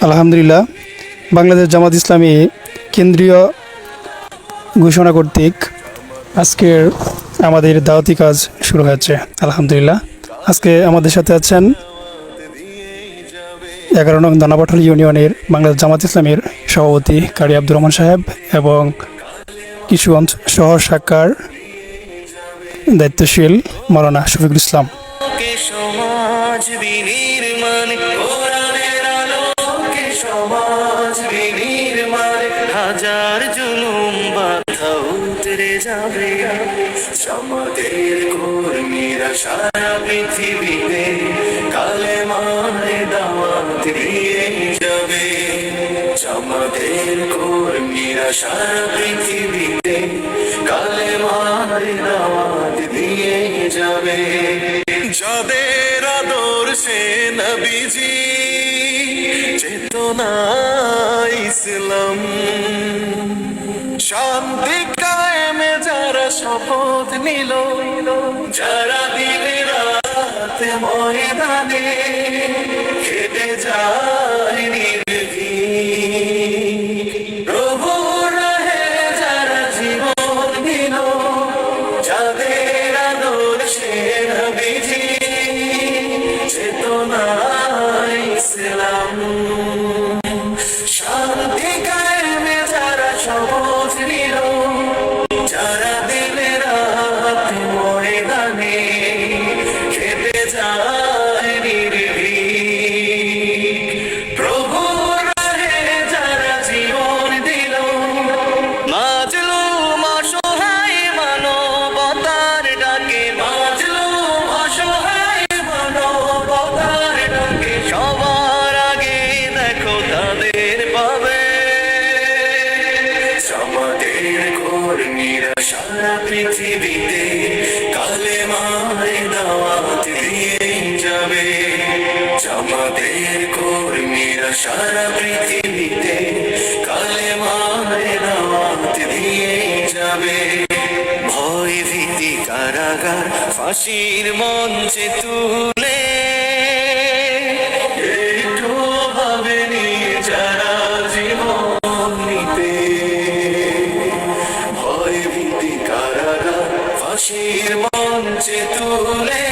আলহামদুলিল্লাহ, বাংলাদেশ জামাত ইসলামী কেন্দ্রীয় ঘোষণা কর্তৃক আজকের আমাদের দাওয়াতি কাজ শুরু হয়েছে। আলহামদুলিল্লাহ, আজকে আমাদের সাথে আছেন 11 নং দানাপাঠাল ইউনিয়নের বাংলাদেশ জামাত ইসলামীর সভাপতি কারি আব্দুর রহমান সাহেব এবং কিশোরগঞ্জ শহর শাখার দায়িত্বশীল মাওলানা শফিকুল ইসলাম। হাজার জুলুম বাধা উতরে যাবে, সমাজের কর্মীরা সারা পৃথিবীতে কালেমার দাওয়াত দিয়ে যাবে। সমাজের কর্মীরা সারা পৃথিবীতে কালেমার দাওয়াত দিয়ে যাবে। যাদের আদর্শে নবীজি চেতনা ইসলাম, শান্তি কায়েমে যারা শপথ নিল, যারা দিনে রাতে ময়দানে খেটে যায় নির্ভীক, প্রভুর রাহে যারা জীবন দিল, যাদের আদর্শে নবীজি চেতনা ইসলাম, শান্তি কায়েমে যারা শপথ নিল, যারা দিনে রাতে ময়দানে খেতে যায় নির্ভীক, প্রভুর রাহে যারা জীবন দিল, মাজলুম অসহায় মানবতার ডাকে, মাজলুম অসহায় মানবতার ডাকে, সবার আগে দেখো তাদের পাবে। সমাজের কর্মীরা সারা পৃথিবীতে কালেমার দাওয়াত দিয়ে যাবে। সমাজের কর্মীরা সারা পৃথিবীতে কালেমার দাওয়াত দিয়ে যাবে। ভয় ভীতি কারাগার ফাঁসির মঞ্চে তুলে একটু ভাবেনি যারা জীবন নিতে। ভয় ভীতি কারাগার ফাঁসির মঞ্চে তুলে